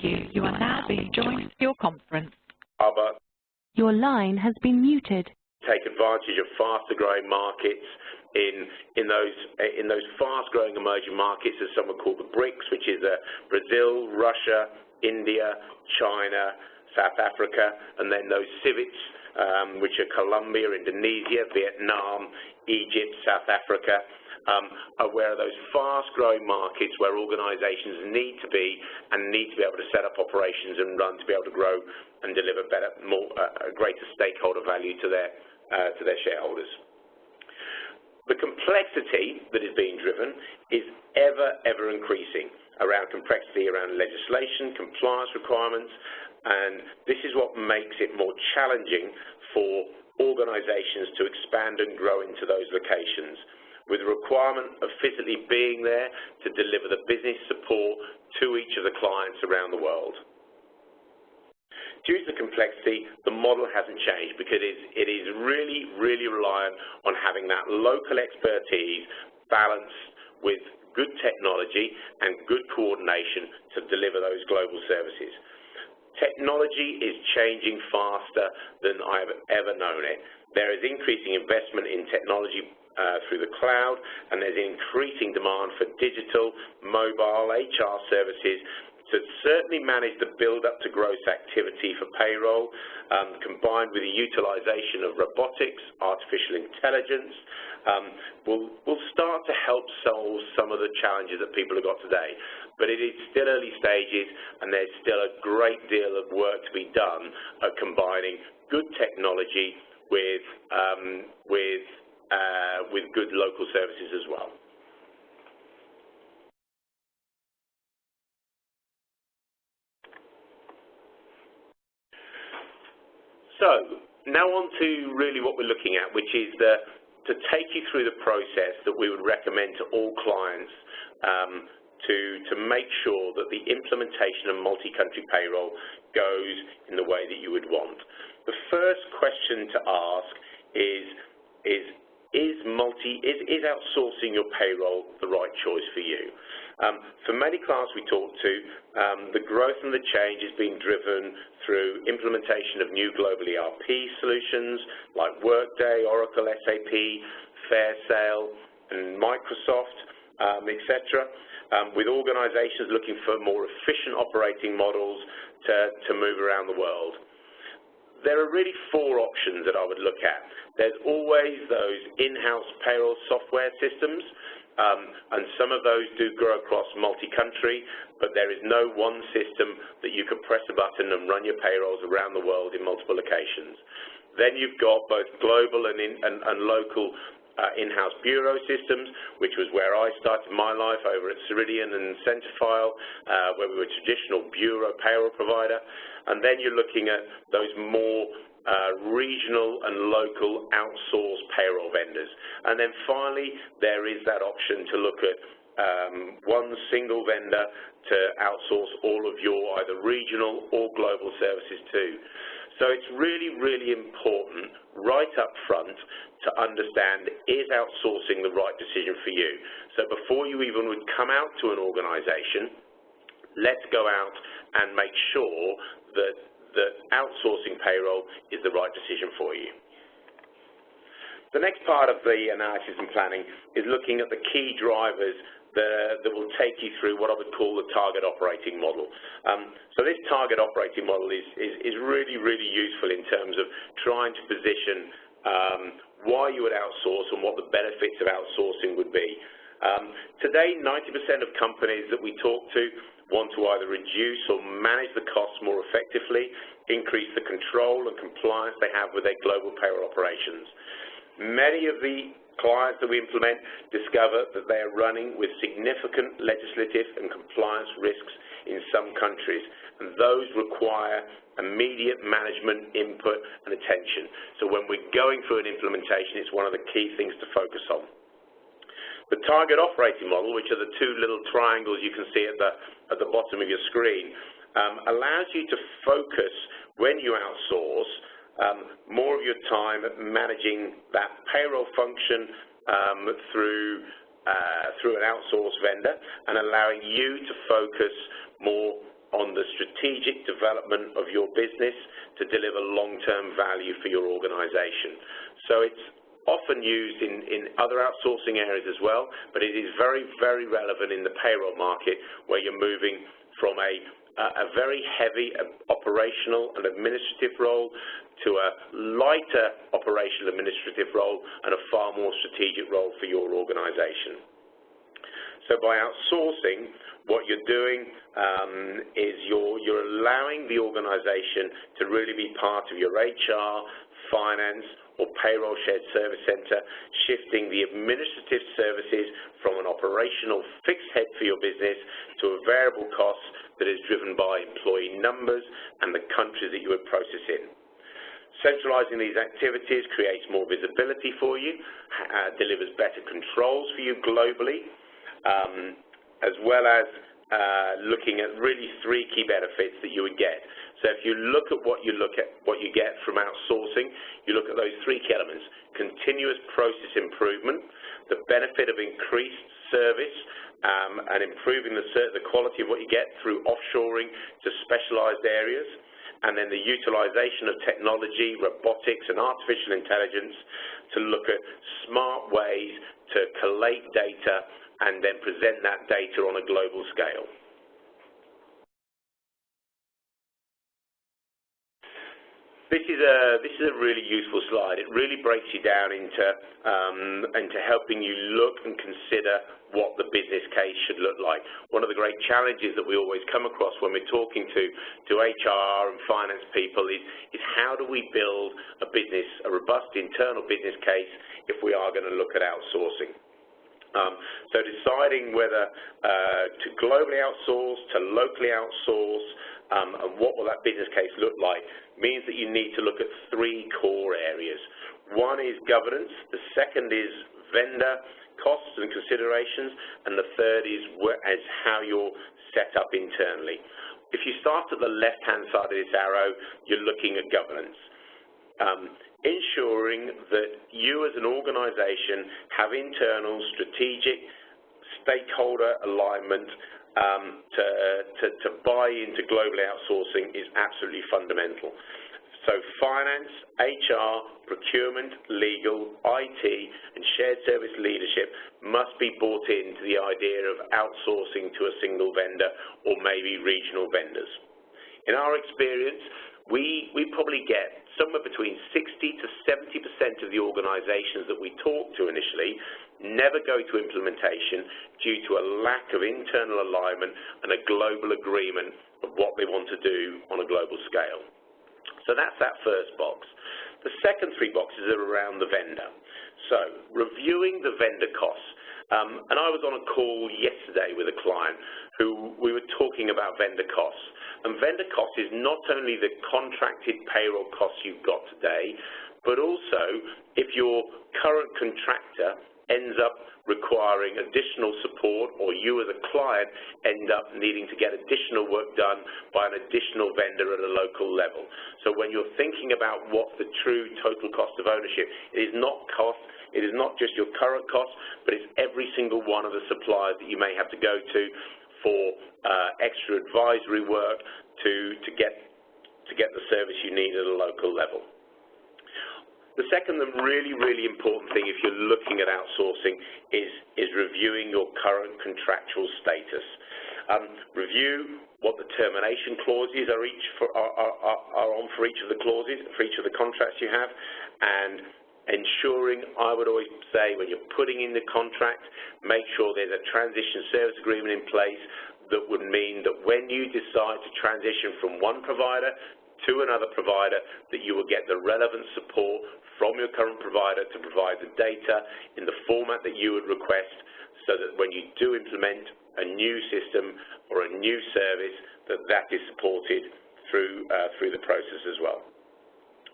You are now being joined to your conference. But Your line has been muted. take advantage of faster growing markets in those fast growing emerging markets, as some would call the BRICS, which is Brazil, Russia, India, China, South Africa, and then those CIVITs, which are Colombia, Indonesia, Vietnam, Egypt, South Africa, are where those fast-growing markets where organizations need to be able to set up operations and run to be able to grow and deliver better, greater stakeholder value to their shareholders. The complexity that is being driven is ever increasing around complexity around legislation, compliance requirements, and this is what makes it more challenging for organizations to expand and grow into those locations, with the requirement of physically being there to deliver the business support to each of the clients around the world. Due to the complexity, the model hasn't changed because it is really reliant on having that local expertise balanced with good technology and good coordination to deliver those global services. Technology is changing faster than I have ever known it. There is increasing investment in technology through the cloud, and there's increasing demand for digital, mobile, HR services to certainly manage the build-up to gross activity for payroll, combined with the utilization of robotics, artificial intelligence, will start to help solve some of the challenges that people have got today. But it is still early stages, and there's still a great deal of work to be done at combining good technology with good local services as well. So now on to really what we're looking at, which is to take you through the process that we would recommend to all clients to make sure that the implementation of multi-country payroll goes in the way that you would want. The first question to ask is outsourcing your payroll the right choice for you? For many clients we talk to, the growth and the change is being driven through implementation of new global ERP solutions like Workday, Oracle, SAP, Fairsail, and Microsoft, etc., with organizations looking for more efficient operating models to move around the world. There are really four options that I would look at. There's always those in-house payroll software systems, and some of those do grow across multi-country, but there is no one system that you can press a button and run your payrolls around the world in multiple locations. Then you've got both global and local in-house bureau systems, which was where I started my life over at Ceridian and Centerfile, where we were a traditional bureau payroll provider. And then you're looking at those more regional and local outsourced payroll vendors. And then finally, there is that option to look at one single vendor to outsource all of your either regional or global services too. So it's really important right up front to understand, is outsourcing the right decision for you? So before you even would come out to an organization, let's go out and make sure that outsourcing payroll is the right decision for you. The next part of the analysis and planning is looking at the key drivers that will take you through what I would call the target operating model. So this target operating model is really useful in terms of trying to position why you would outsource and what the benefits of outsourcing would be. Today, 90% of companies that we talk to want to either reduce or manage the costs more effectively, increase the control and compliance they have with their global payroll operations. Many of the clients that we implement discover that they are running with significant legislative and compliance risks in some countries, and those require immediate management input and attention. So when we're going through an implementation, it's one of the key things to focus on. The target operating model, which are the two little triangles you can see at the bottom of your screen, allows you to focus when you outsource more of your time at managing that payroll function through an outsourced vendor, and allowing you to focus more on the strategic development of your business to deliver long-term value for your organization. So it's often used in other outsourcing areas as well, but it is very, very relevant in the payroll market where you're moving from a very heavy operational and administrative role to a lighter operational administrative role and a far more strategic role for your organization. So by outsourcing, what you're doing is you're allowing the organization to really be part of your HR, finance, or payroll shared service center, shifting the administrative services from an operational fixed head for your business to a variable cost that is driven by employee numbers and the countries that you would process in. Centralizing these activities creates more visibility for you, delivers better controls for you globally, as well as looking at really three key benefits that you would get. So if you look at what you get from outsourcing, you look at those three key elements: continuous process improvement, the benefit of increased service, and improving the quality of what you get through offshoring to specialized areas, and then the utilization of technology, robotics, and artificial intelligence to look at smart ways to collate data and then present that data on a global scale. This is a really useful slide. It really breaks you down into helping you look and consider what the business case should look like. One of the great challenges that we always come across when we're talking to HR and finance people is how do we build a robust internal business case if we are going to look at outsourcing. So deciding whether to globally outsource, to locally outsource, and what will that business case look like means that you need to look at three core areas. One is governance, the second is vendor costs and considerations, and the third is how you're set up internally. If you start at the left-hand side of this arrow, you're looking at governance. Ensuring that you as an organization have internal strategic stakeholder alignment to buy into global outsourcing is absolutely fundamental. So finance, HR, procurement, legal, IT, and shared service leadership must be bought into the idea of outsourcing to a single vendor or maybe regional vendors. In our experience, we probably get somewhere between 60 to 70% of the organizations that we talk to initially never go to implementation due to a lack of internal alignment and a global agreement of what they want to do on a global scale. So that's that first box. The second three boxes are around the vendor. So reviewing the vendor costs. And I was on a call yesterday with a client who we were talking about vendor costs. And vendor cost is not only the contracted payroll costs you've got today, but also if your current contractor ends up requiring additional support or you as a client end up needing to get additional work done by an additional vendor at a local level. So when you're thinking about what the true total cost of ownership, it is not cost, it is not just your current cost, but it's every single one of the suppliers that you may have to go to for extra advisory work to get the service you need at a local level. The second and really, really important thing if you're looking at outsourcing is reviewing your current contractual status. Review what the termination clauses are on for each of the clauses, for each of the contracts you have, and ensuring, I would always say, when you're putting in the contract, make sure there's a transition service agreement in place that would mean that when you decide to transition from one provider to another provider, that you will get the relevant support from your current provider to provide the data in the format that you would request, so that when you do implement a new system or a new service, that is supported through the process as well.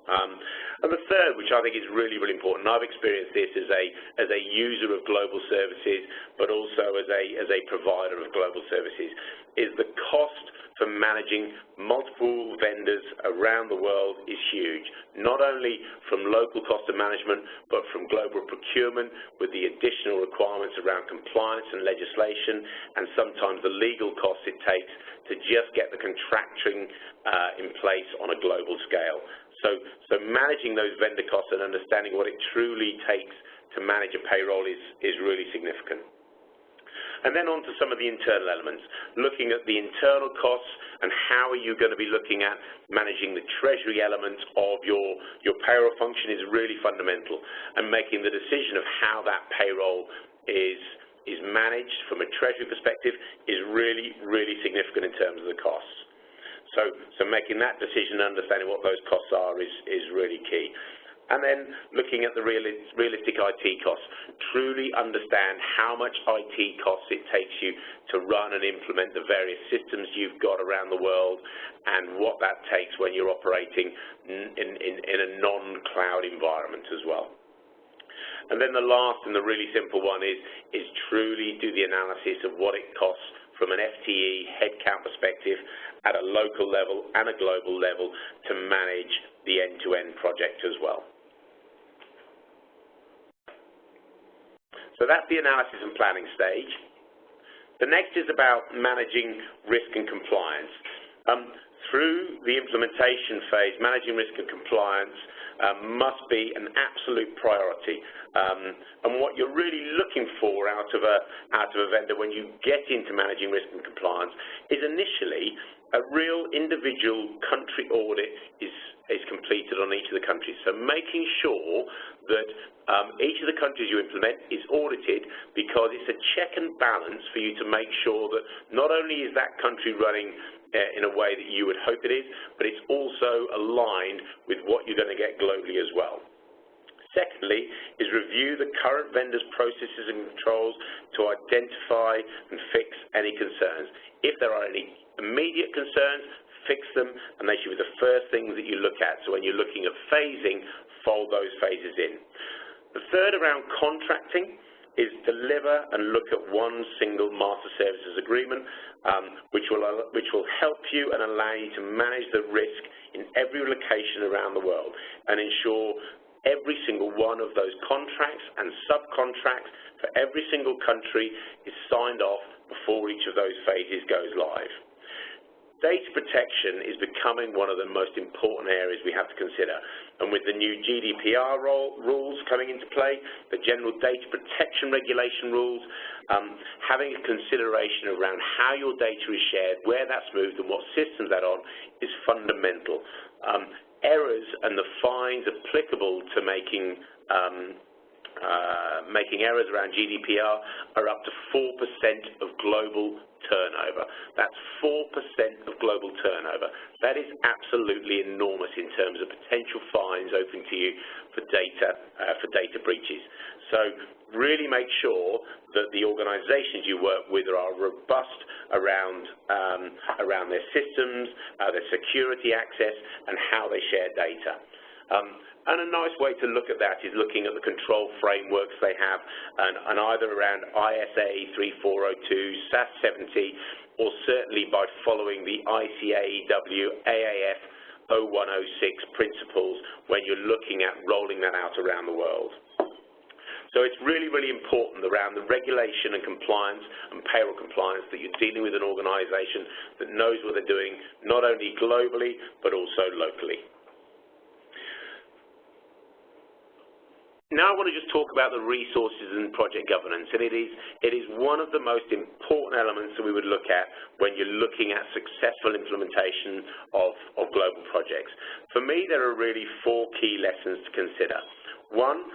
And the third, which I think is really, really important, and I've experienced this as a user of global services, but also as a provider of global services, is the cost for managing multiple vendors around the world is huge, not only from local cost of management, but from global procurement with the additional requirements around compliance and legislation, and sometimes the legal costs it takes to just get the contracting in place on a global scale. So managing those vendor costs and understanding what it truly takes to manage a payroll is really significant. And then on to some of the internal elements, looking at the internal costs and how are you going to be looking at managing the treasury elements of your payroll function is really fundamental, and making the decision of how that payroll is managed from a treasury perspective is really, really significant in terms of the costs. So making that decision and understanding what those costs are is really key. And then looking at the realistic IT costs, truly understand how much IT costs it takes you to run and implement the various systems you've got around the world, and what that takes when you're operating in a non-cloud environment as well. And then the last and the really simple one is truly do the analysis of what it costs from an FTE headcount perspective at a local level and a global level to manage the end-to-end project as well. So that's the analysis and planning stage. The next is about managing risk and compliance. Through the implementation phase, managing risk and compliance must be an absolute priority. And what you're really looking for out of a vendor when you get into managing risk and compliance is initially a real individual country audit is completed on each of the countries. So making sure that each of the countries you implement is audited, because it's a check and balance for you to make sure that not only is that country running in a way that you would hope it is, but it's also aligned with what you're going to get globally as well. Secondly, is review the current vendor's processes and controls to identify and fix any concerns. If there are any immediate concerns, fix them, and they should be the first things that you look at. So when you're looking at phasing, fold those phases in. The third around contracting is deliver and look at one single master services agreement, which will help you and allow you to manage the risk in every location around the world and ensure every single one of those contracts and subcontracts for every single country is signed off before each of those phases goes live. Data protection is becoming one of the most important areas we have to consider. And with the new GDPR rules coming into play, the General Data Protection Regulation rules, having a consideration around how your data is shared, where that's moved and what systems that's on is fundamental. Errors and the fines applicable to making errors around GDPR are up to 4% of global turnover. That's 4% of global turnover. That is absolutely enormous in terms of potential fines open to you for data breaches. So really make sure that the organizations you work with are robust around their systems, their security access, and how they share data. And a nice way to look at that is looking at the control frameworks they have, and either around ISA 3402, SAS 70, or certainly by following the ICAEW AAF 0106 principles when you're looking at rolling that out around the world. So it's really, really important around the regulation and compliance and payroll compliance that you're dealing with an organization that knows what they're doing, not only globally, but also locally. Now I want to just talk about the resources and project governance, and it is one of the most important elements that we would look at when you're looking at successful implementation of global projects. For me, there are really 4 key lessons to consider. One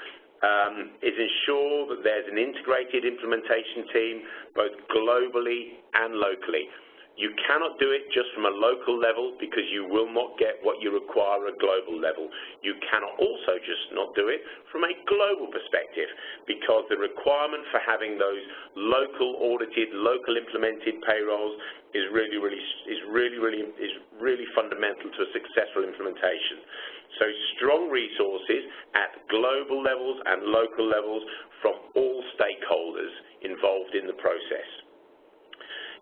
is ensure that there's an integrated implementation team, both globally and locally. You cannot do it just from a local level because you will not get what you require at a global level. You cannot also just not do it from a global perspective because the requirement for having those local audited, local implemented payrolls is really really fundamental to a successful implementation. So strong resources at global levels and local levels from all stakeholders involved in the process.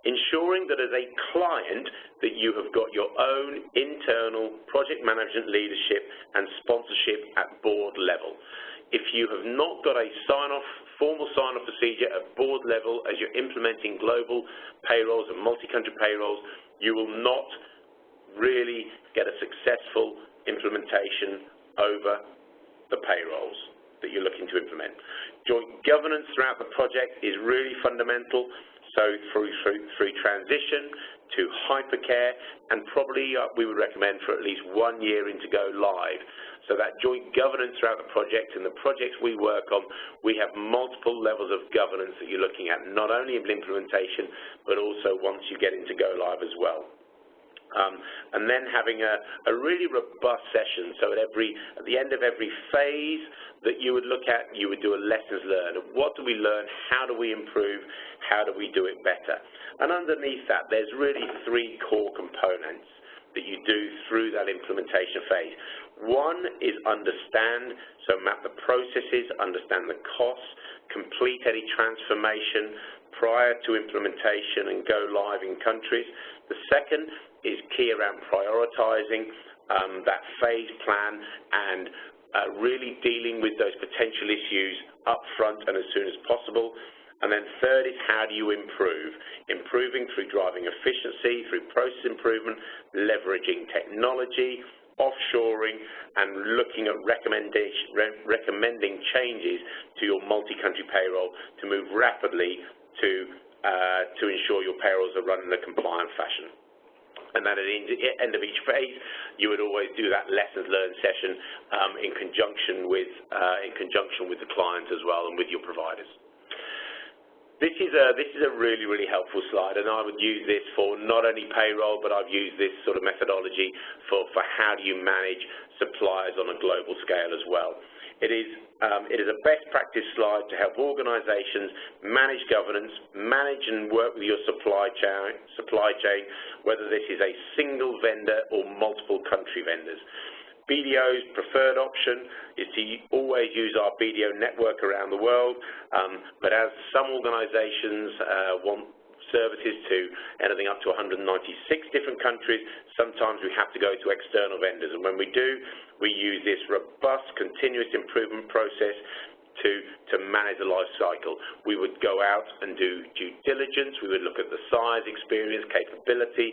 Ensuring that as a client that you have got your own internal project management leadership and sponsorship at board level. If you have not got a formal sign-off procedure at board level as you're implementing global payrolls and multi-country payrolls, you will not really get a successful implementation over the payrolls that you're looking to implement. Joint governance throughout the project is really fundamental. So through transition to hypercare, and probably we would recommend for at least 1 year into go live. So that joint governance throughout the project, and the projects we work on, we have multiple levels of governance that you're looking at, not only in implementation, but also once you get into go live as well. And then having a really robust session, so at the end of every phase that you would look at, you would do a lessons learned. What do we learn? How do we improve? How do we do it better? And underneath that, there's really 3 core components that you do through that implementation phase. One is understand, so map the processes, understand the costs, complete any transformation prior to implementation and go live in countries. The second is key around prioritizing that phase plan and really dealing with those potential issues up front and as soon as possible. And then third is how do you improve? Improving through driving efficiency, through process improvement, leveraging technology, offshoring, and looking at recommending changes to your multi-country payroll to move rapidly to ensure your payrolls are run in a compliant fashion. And then at the end of each phase, you would always do that lessons learned session in conjunction with the client as well and with your providers. This is a really, really helpful slide, and I would use this for not only payroll, but I've used this sort of methodology for how do you manage suppliers on a global scale as well. It is a best practice slide to help organizations manage governance, manage and work with your supply chain, whether this is a single vendor or multiple country vendors. BDO's preferred option is to always use our BDO network around the world, but as some organizations want services to anything up to 196 different countries, sometimes we have to go to external vendors. And when we do, we use this robust continuous improvement process to manage the life cycle. We would go out and do due diligence. We would look at the size, experience, capability.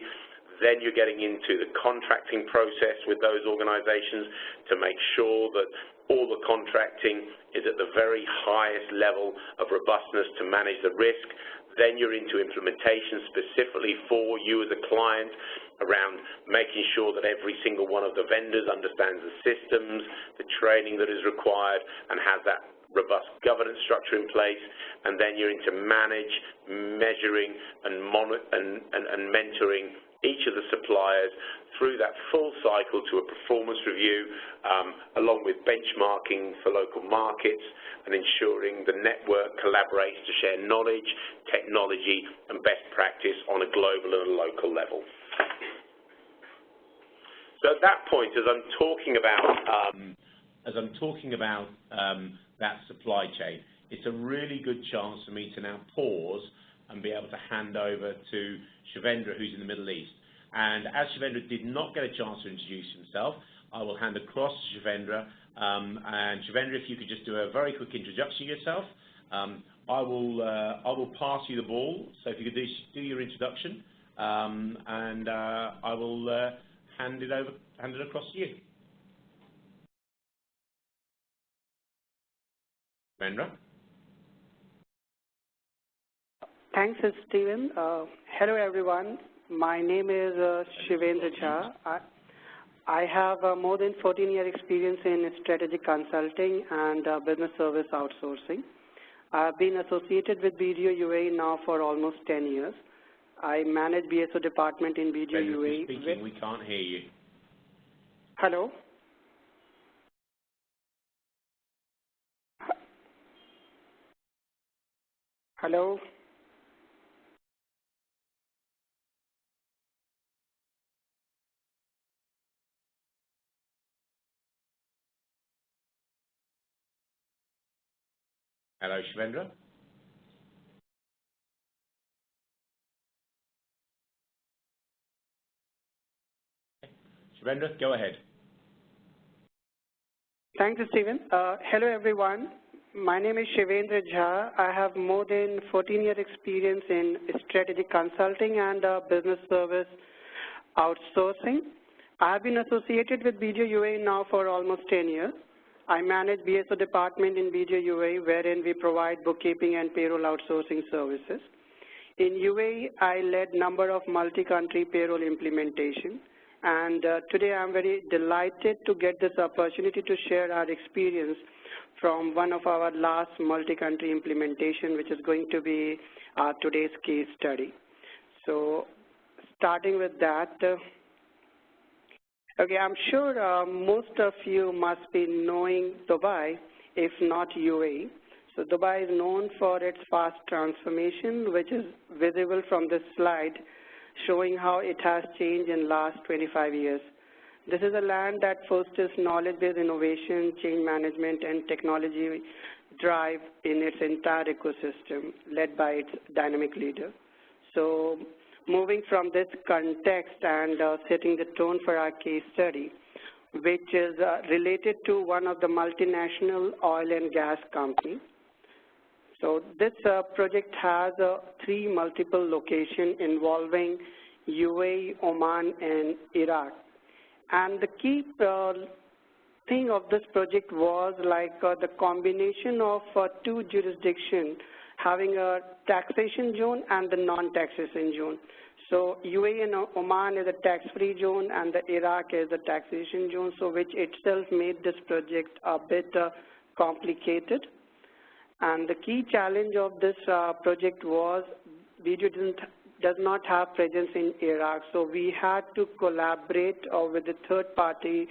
Then you're getting into the contracting process with those organizations to make sure that all the contracting is at the very highest level of robustness to manage the risk. Then you're into implementation specifically for you as a client around making sure that every single one of the vendors understands the systems, the training that is required, and has that robust governance structure in place. And then you're into manage, measuring, and mentoring each of the suppliers through that full cycle to a performance review, along with benchmarking for local markets and ensuring the network collaborates to share knowledge, technology, and best practice on a global and a local level. So at that point, as I'm talking about that supply chain, it's a really good chance for me to now pause and be able to hand over to Shivendra, who's in the Middle East. And as Shivendra did not get a chance to introduce himself, I will hand across to Shivendra. And Shivendra, if you could just do a very quick introduction of yourself, I will pass you the ball. So if you could do your introduction, and I will hand it across to you. Shivendra. Thanks, Stephen. Hello, everyone. My name is Shivendra Jha. I have more than 14-year experience in strategic consulting and business service outsourcing. I've been associated with BDO UAE now for almost 10 years. I manage BSO department in BDO UAE. Speaking, we can't hear you. Hello? Hello? Hello, Shivendra. Shivendra, go ahead. Thanks, Stephen. Hello, everyone. My name is Shivendra Jha. I have more than 14-year experience in strategic consulting and business service outsourcing. I have been associated with BDO UAE now for almost 10 years. I manage BSO department in BDO UAE, wherein we provide bookkeeping and payroll outsourcing services. In UAE, I led number of multi-country payroll implementation. And today I'm very delighted to get this opportunity to share our experience from one of our last multi-country implementation, which is going to be today's case study. So starting with that, okay, I'm sure most of you must be knowing Dubai, if not UAE. So Dubai is known for its fast transformation, which is visible from this slide, showing how it has changed in the last 25 years. This is a land that fosters knowledge-based innovation, change management, and technology drive in its entire ecosystem, led by its dynamic leader. So moving from this context and setting the tone for our case study, which is related to one of the multinational oil and gas companies. So this project has 3 multiple locations involving UAE, Oman, and Iraq. And the key thing of this project was like the combination of 2 jurisdictions having a taxation zone and the non-taxation zone. So UAE and Oman is a tax-free zone, and the Iraq is a taxation zone, so which itself made this project a bit complicated. And the key challenge of this project was BDO does not have presence in Iraq, so we had to collaborate with the third-party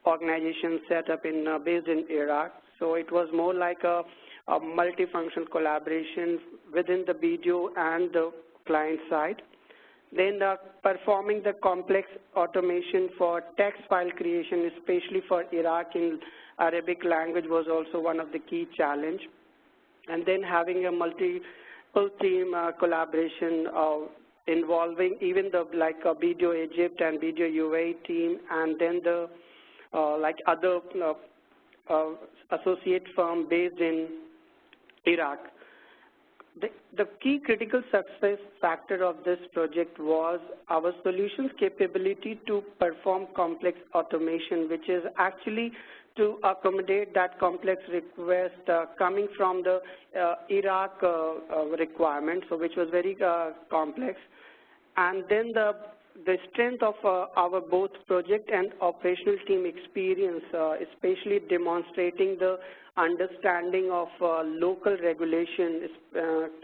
organization set up based in Iraq. So it was more like a multifunctional collaboration within the BDO and the client side. Then performing the complex automation for tax file creation, especially for Iraq in Arabic language, was also one of the key challenge. And then having a multiple team collaboration involving even the BDO Egypt and BDO UAE team, and then the other associate firm based in Iraq. The key critical success factor of this project was our solutions capability to perform complex automation, which is actually to accommodate that complex request coming from the Iraq requirement, so which was very complex. And then the strength of our both project and operational team experience, especially demonstrating the understanding of local regulation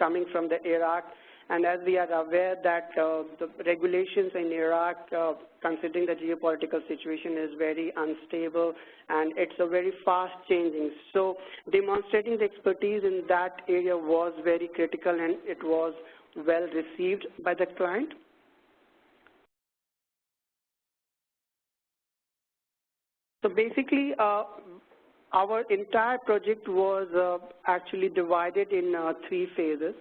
coming from the Iraq. And as we are aware that the regulations in Iraq, considering the geopolitical situation, is very unstable and it's a very fast changing. So demonstrating the expertise in that area was very critical, and it was well received by the client. So basically, our entire project was actually divided in 3 phases.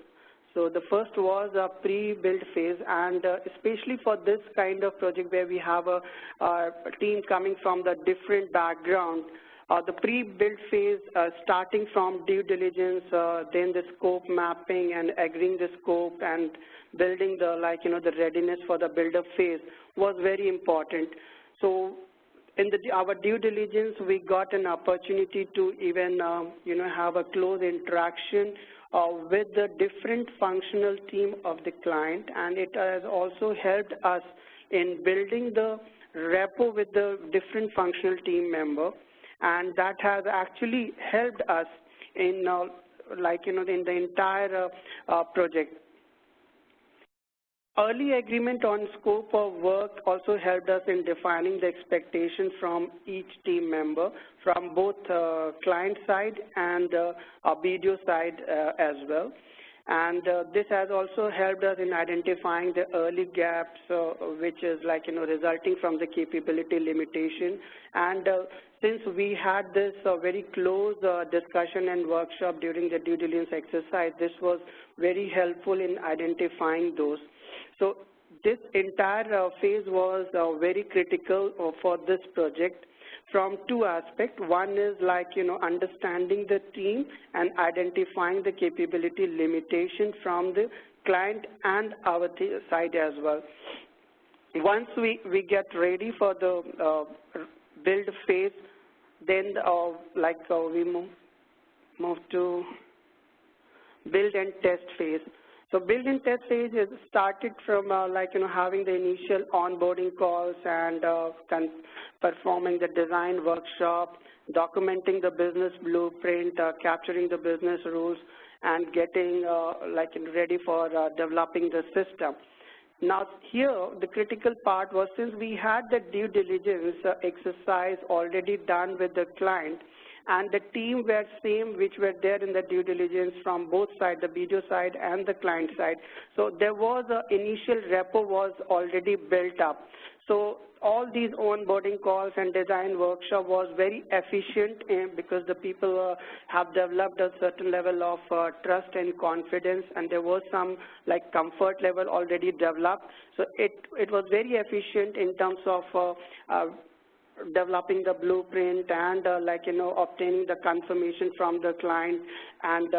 So the first was a pre-build phase, and especially for this kind of project where we have a team coming from the different background, the pre-build phase starting from due diligence, then the scope mapping and agreeing the scope and building the the readiness for the build-up phase was very important. So in our due diligence, we got an opportunity to even have a close interaction with the different functional team of the client, and it has also helped us in building the rapport with the different functional team member, and that has actually helped us in in the entire project. Early agreement on scope of work also helped us in defining the expectations from each team member, from both client side and BDO side as well. And this has also helped us in identifying the early gaps, which is resulting from the capability limitation. And since we had this very close discussion and workshop during the due diligence exercise, this was very helpful in identifying those. So this entire phase was very critical for this project from two aspects. One is understanding the team and identifying the capability limitation from the client and our side as well. Once we get ready for the build phase, then we move to build and test phase. So build and test phase is started from having the initial onboarding calls and performing the design workshop, documenting the business blueprint, capturing the business rules, and getting ready for developing the system. Now here, the critical part was, since we had the due diligence exercise already done with the client, and the team were same which were there in the due diligence from both sides, the BDO side and the client side. So there was an initial rapport was already built up. So all these onboarding calls and design workshop was very efficient because the people have developed a certain level of trust and confidence, and there was some comfort level already developed. So it was very efficient in terms of developing the blueprint and obtaining the confirmation from the client and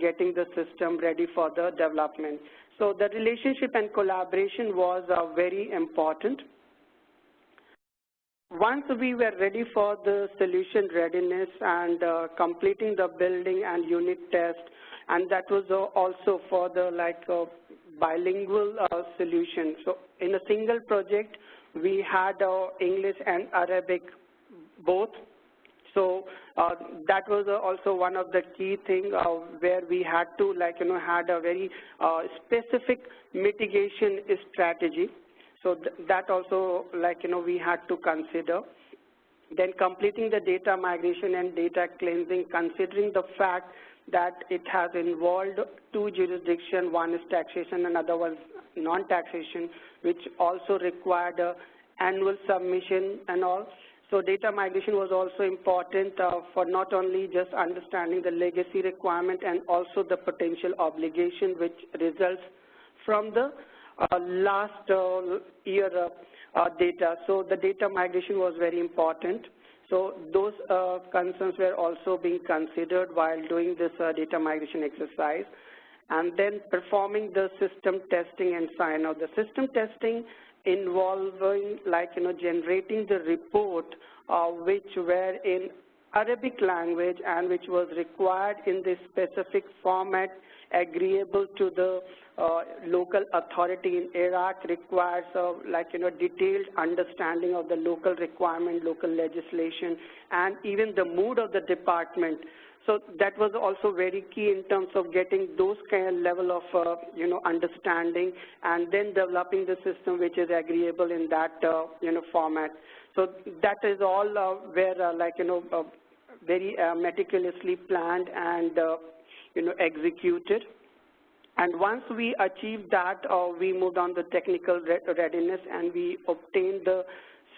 getting the system ready for the development. So the relationship and collaboration was very important. Once we were ready for the solution readiness and completing the building and unit test, and that was also for the bilingual solution. So in a single project, we had English and Arabic both. So that was also one of the key things where we had to had a very specific mitigation strategy. So that also we had to consider. Then completing the data migration and data cleansing, considering the fact that it has involved two jurisdictions, one is taxation and other was non-taxation, which also required annual submission and all. So data migration was also important for not only just understanding the legacy requirement and also the potential obligation which results from the last year data. So the data migration was very important. So those concerns were also being considered while doing this data migration exercise. And then performing the system testing and sign-off. The system testing involving generating the report which were in Arabic language and which was required in this specific format agreeable to the local authority in Iraq, requires detailed understanding of the local requirement, local legislation, and even the mood of the department. So that was also very key in terms of getting those kind of level of understanding and then developing the system which is agreeable in that format. So that is all where very meticulously planned and executed. And once we achieved that, we moved on to technical readiness, and we obtained the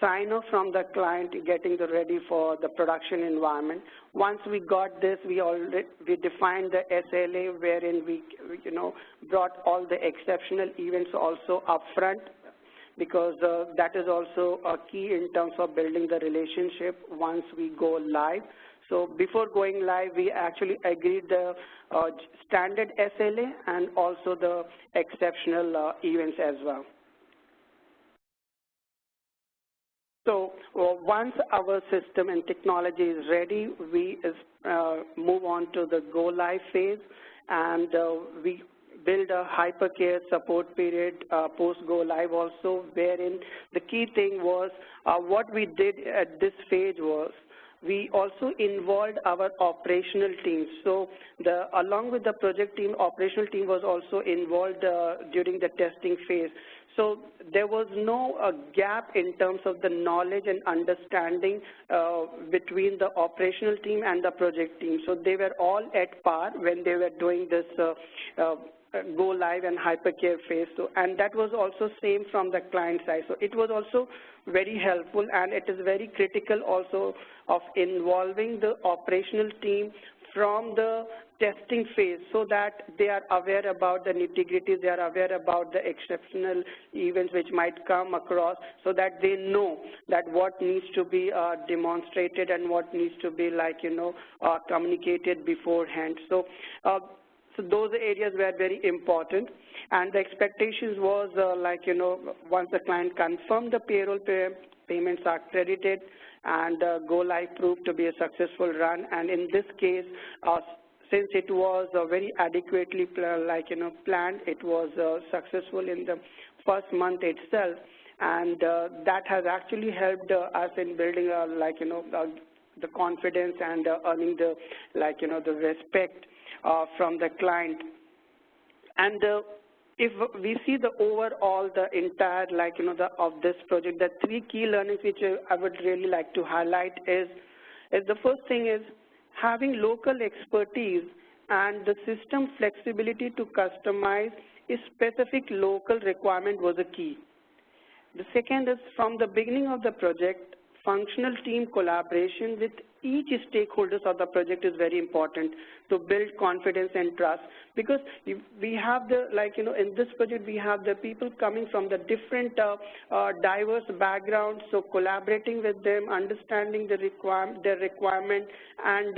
sign-off from the client, getting the ready for the production environment. Once we got this, we defined the SLA, wherein we brought all the exceptional events also upfront, because that is also a key in terms of building the relationship once we go live. So before going live, we actually agreed the standard SLA and also the exceptional events as well. So once our system and technology is ready, we move on to the go live phase, and we build a hypercare support period post go live also, wherein the key thing was what we did at this phase was we also involved our operational teams. So along with the project team, operational team was also involved during the testing phase. So there was no gap in terms of the knowledge and understanding between the operational team and the project team. So they were all at par when they were doing this go live and hypercare phase. So, and that was also same from the client side. So it was also very helpful, and it is very critical also of involving the operational team from the testing phase so that they are aware about the nitty-gritty, they are aware about the exceptional events which might come across, so that they know that what needs to be demonstrated and what needs to be communicated beforehand. So those areas were very important, and the expectations was once the client confirmed the payroll payments are credited and go live proved to be a successful run. And in this case, since it was very adequately planned, it was successful in the first month itself, and that has actually helped us in building the confidence and earning the the respect from the client. And if we see the overall, the entire of this project, the three key learnings which I would really like to highlight is the first thing is having local expertise and the system flexibility to customize a specific local requirement was a key. The second is from the beginning of the project, functional team collaboration with each stakeholders of the project is very important to build confidence and trust, because we have the in this project we have the people coming from the different diverse backgrounds, so collaborating with them, understanding their requirement, and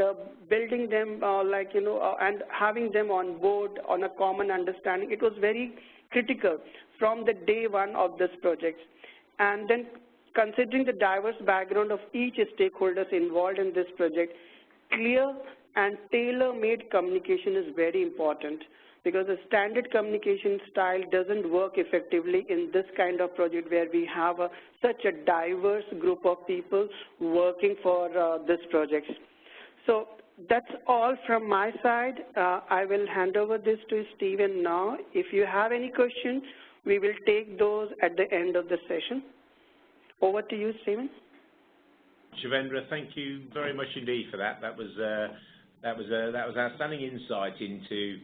building them and having them on board on a common understanding. It was very critical from the day one of this project. And then considering the diverse background of each stakeholders involved in this project, clear and tailor-made communication is very important, because the standard communication style doesn't work effectively in this kind of project where we have such a diverse group of people working for this project. So that's all from my side. I will hand over this to Stephen now. If you have any questions, we will take those at the end of the session. Over to you, Stephen. Shivendra, thank you very much indeed for that. That was outstanding insight into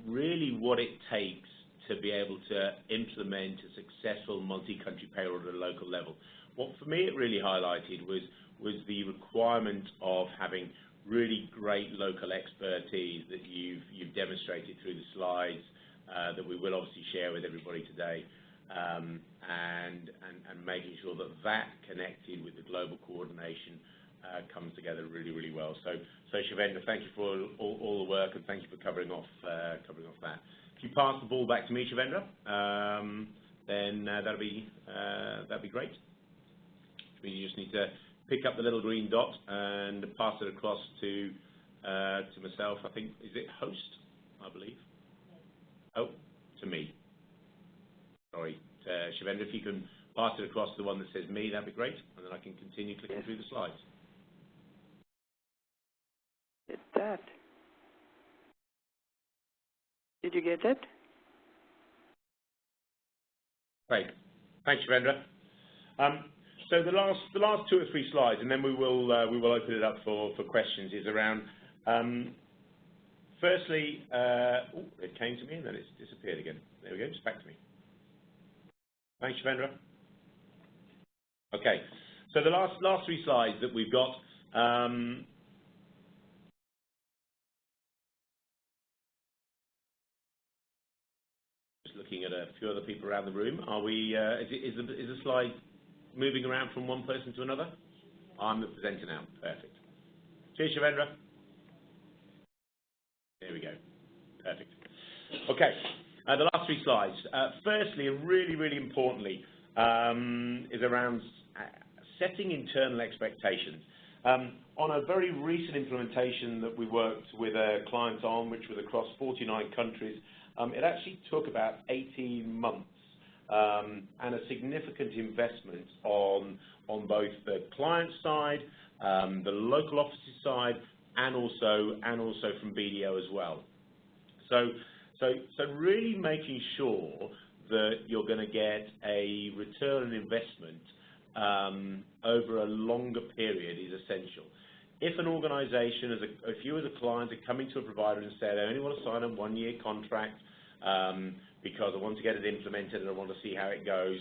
really what it takes to be able to implement a successful multi-country payroll at a local level. What for me it really highlighted was the requirement of having really great local expertise that you've demonstrated through the slides that we will obviously share with everybody today. And making sure that connected with the global coordination comes together really, really well. So Shivendra, thank you for all the work, and thank you for covering off that. If you pass the ball back to me, Shivendra, then that'd be great. You just need to pick up the little green dot and pass it across to myself. I think, is it host, I believe? Oh, to me. Sorry, Shivendra, if you can pass it across to the one that says me, that'd be great, and then I can continue clicking through the slides. Did that? Did you get it? Great, thanks, Shivendra. So the last two or three slides, and then we will open it up for questions, is around. Firstly, it came to me and then it's disappeared again. There we go, it's back to me. Thanks, Shivendra. Okay, so the last three slides that we've got. Just looking at a few other people around the room. Are we? Is the slide moving around from one person to another? I'm the presenter now. Perfect. Cheers, Shivendra. There we go. Perfect. Okay. The last three slides. Firstly, and really, really importantly, is around setting internal expectations. On a very recent implementation that we worked with clients on, which was across 49 countries, it actually took about 18 months and a significant investment on on both the client side, the local offices side, and also from BDO as well. So really making sure that you're going to get a return on investment over a longer period is essential. If an organization, if you as a client are coming to a provider and say, I only want to sign a one-year contract because I want to get it implemented and I want to see how it goes,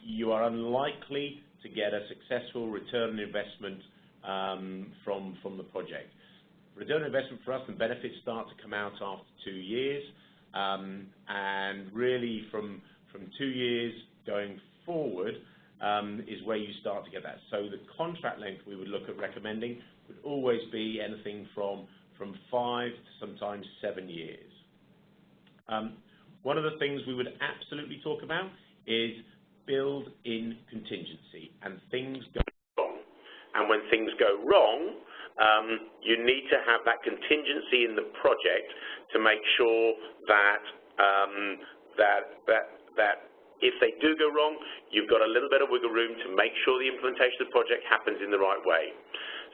you are unlikely to get a successful return on investment from the project. Return on investment for us and benefits start to come out after 2 years, and really from 2 years going forward is where you start to get that. So the contract length we would look at recommending would always be anything from 5 to sometimes 7 years. One of the things we would absolutely talk about is build in contingency, and things go wrong. And when things go wrong, you need to have that contingency in the project to make sure that that if they do go wrong, you've got a little bit of wiggle room to make sure the implementation of the project happens in the right way.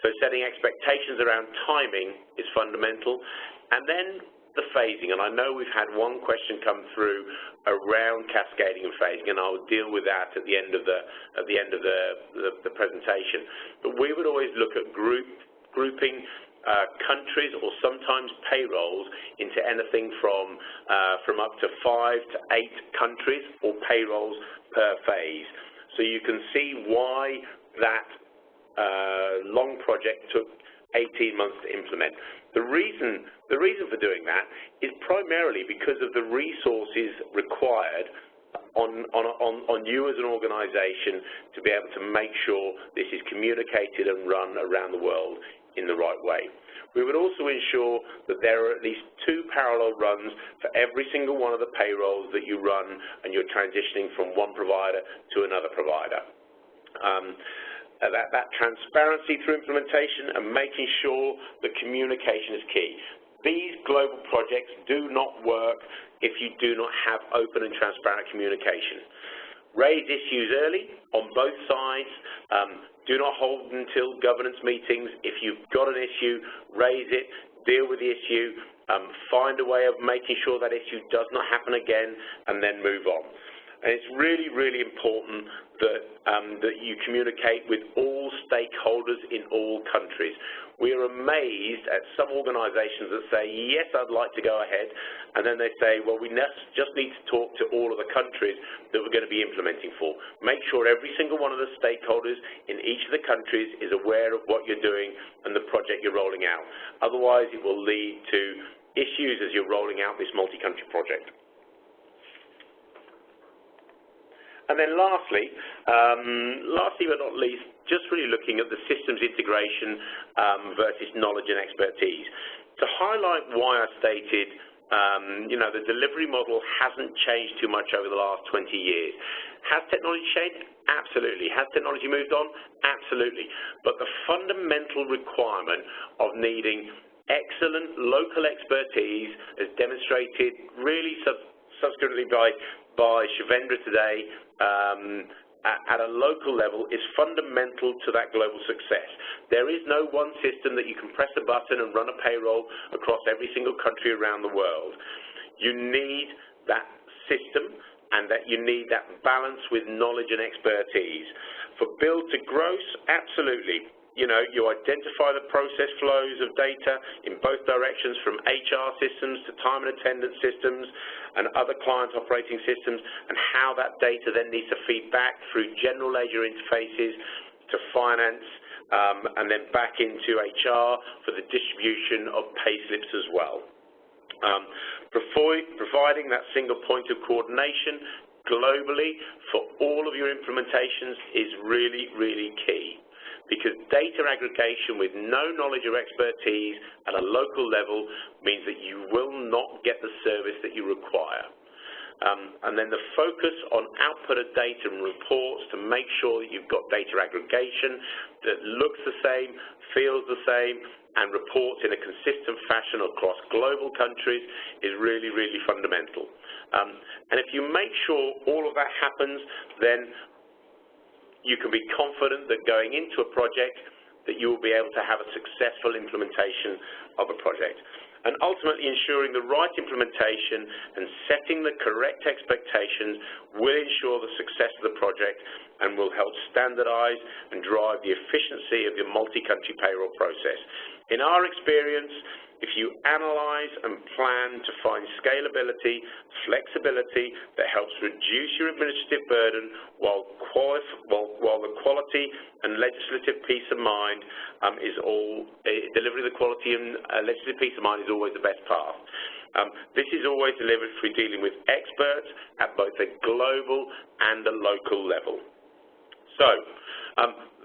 So setting expectations around timing is fundamental, and then the phasing. And I know we've had one question come through around cascading and phasing, and I'll deal with that at the end of the presentation. But we would always look at grouping countries or sometimes payrolls into anything from up to 5 to 8 countries or payrolls per phase. So you can see why that long project took 18 months to implement. The reason for doing that is primarily because of the resources required on you as an organization to be able to make sure this is communicated and run around the world in the right way. We would also ensure that there are at least 2 parallel runs for every single one of the payrolls that you run and you're transitioning from one provider to another provider. That transparency through implementation and making sure that communication is key. These global projects do not work if you do not have open and transparent communication. Raise issues early on both sides. Do not hold until governance meetings. If you've got an issue, raise it, deal with the issue, find a way of making sure that issue does not happen again, and then move on. And it's really, really important that you communicate with all stakeholders in all countries. We are amazed at some organizations that say, yes, I'd like to go ahead, and then they say, well, we just need to talk to all of the countries that we're going to be implementing for. Make sure every single one of the stakeholders in each of the countries is aware of what you're doing and the project you're rolling out. Otherwise, it will lead to issues as you're rolling out this multi-country project. And then lastly but not least, just really looking at the systems integration versus knowledge and expertise. To highlight why I stated, the delivery model hasn't changed too much over the last 20 years. Has technology changed? Absolutely. Has technology moved on? Absolutely. But the fundamental requirement of needing excellent local expertise, as demonstrated really subsequently by Shivendra today, at a local level, is fundamental to that global success. There is no one system that you can press a button and run a payroll across every single country around the world. You need that system, and that you need that balance with knowledge and expertise. For build to gross, absolutely. You identify the process flows of data in both directions, from HR systems to time and attendance systems and other client operating systems, and how that data then needs to feed back through general ledger interfaces to finance, and then back into HR for the distribution of pay slips as well. Providing that single point of coordination globally for all of your implementations is really, really key. Because data aggregation with no knowledge or expertise at a local level means that you will not get the service that you require. And then the focus on output of data and reports to make sure that you've got data aggregation that looks the same, feels the same, and reports in a consistent fashion across global countries is really, really fundamental. And if you make sure all of that happens, then you can be confident that going into a project that you will be able to have a successful implementation of a project. And ultimately ensuring the right implementation and setting the correct expectations will ensure the success of the project and will help standardize and drive the efficiency of your multi-country payroll process. In our experience, if you analyze and plan to find scalability, flexibility that helps reduce your administrative burden while the quality and legislative peace of mind delivering the quality and legislative peace of mind is always the best path. This is always delivered through dealing with experts at both a global and a local level. So,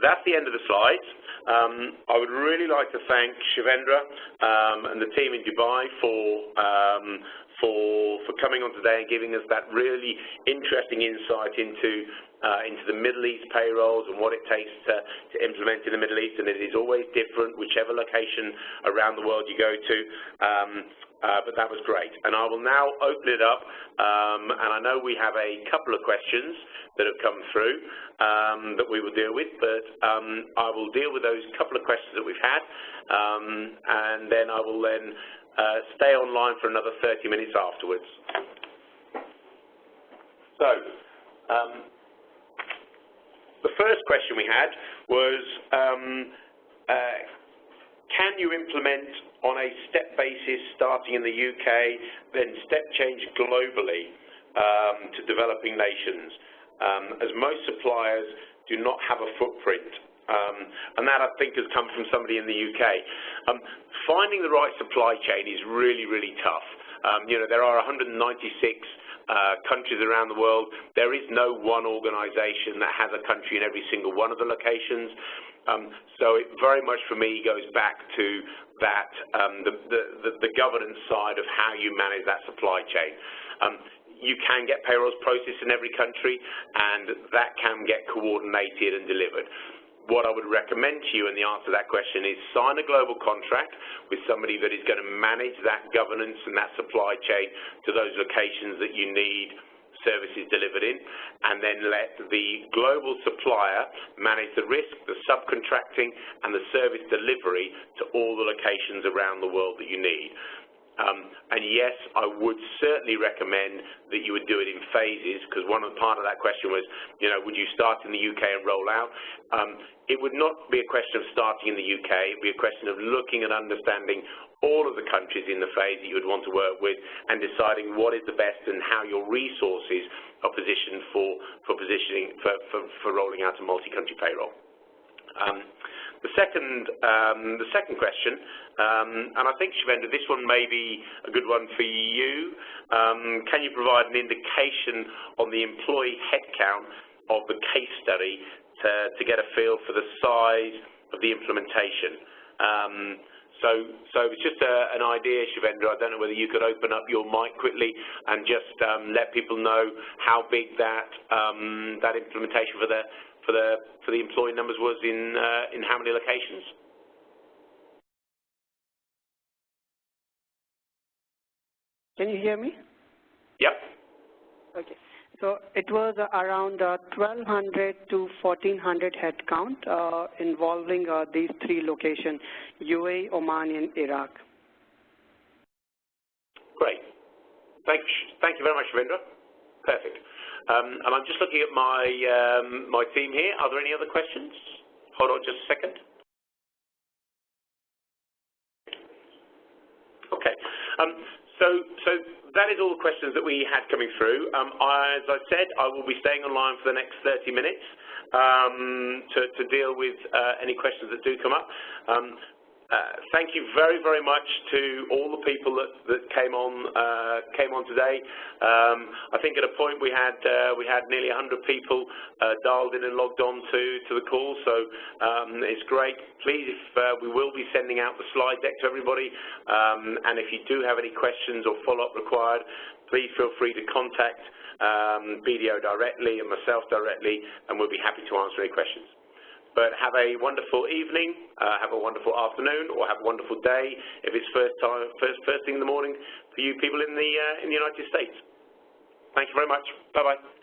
that's the end of the slides. I would really like to thank Shivendra and the team in Dubai for coming on today and giving us that really interesting insight into the Middle East payrolls and what it takes to implement in the Middle East, and it is always different whichever location around the world you go to. But that was great. And I will now open it up, and I know we have a couple of questions that have come through that we will deal with, but I will deal with those couple of questions that we've had, and then I will stay online for another 30 minutes afterwards. So, the first question we had was, can you implement on a step basis starting in the UK, then step change globally to developing nations, as most suppliers do not have a footprint? And that, I think, has come from somebody in the UK. Finding the right supply chain is really, really tough. There are 196 countries around the world. There is no one organization that has a country in every single one of the locations. So it very much, for me, goes back to that, the governance side of how you manage that supply chain. You can get payrolls processed in every country, and that can get coordinated and delivered. What I would recommend to you in the answer to that question is sign a global contract with somebody that is going to manage that governance and that supply chain to those locations that you need services delivered in, and then let the global supplier manage the risk, the subcontracting, and the service delivery to all the locations around the world that you need. And yes, I would certainly recommend that you would do it in phases, because part of that question was, would you start in the UK and roll out? It would not be a question of starting in the UK. It would be a question of looking and understanding all of the countries in the phase that you would want to work with and deciding what is the best and how your resources are positioned for rolling out a multi-country payroll. The second question, and I think, Shivendra, this one may be a good one for you. Can you provide an indication on the employee headcount of the case study to get a feel for the size of the implementation? So it's just an idea, Shivendra. I don't know whether you could open up your mic quickly and just let people know how big that implementation for the employee numbers was in how many locations. Can you hear me? Yep. Okay. So it was around 1,200 to 1,400 headcount involving these three locations, UAE, Oman, and Iraq. Great. Thank you very much, Shivendra. Perfect. And I'm just looking at my team here. Are there any other questions? Hold on just a second. Okay. So that is all the questions that we had coming through. As I said, I will be staying online for the next 30 minutes to deal with any questions that do come up. Thank you very, very much to all the people that came on today. I think at a point we had nearly 100 people dialed in and logged on to the call, so it's great. Please, we will be sending out the slide deck to everybody, and if you do have any questions or follow-up required, please feel free to contact BDO directly and myself directly, and we'll be happy to answer any questions. But have a wonderful evening, have a wonderful afternoon, or have a wonderful day if it's first thing in the morning for you people in the United States. Thank you very much. Bye-bye.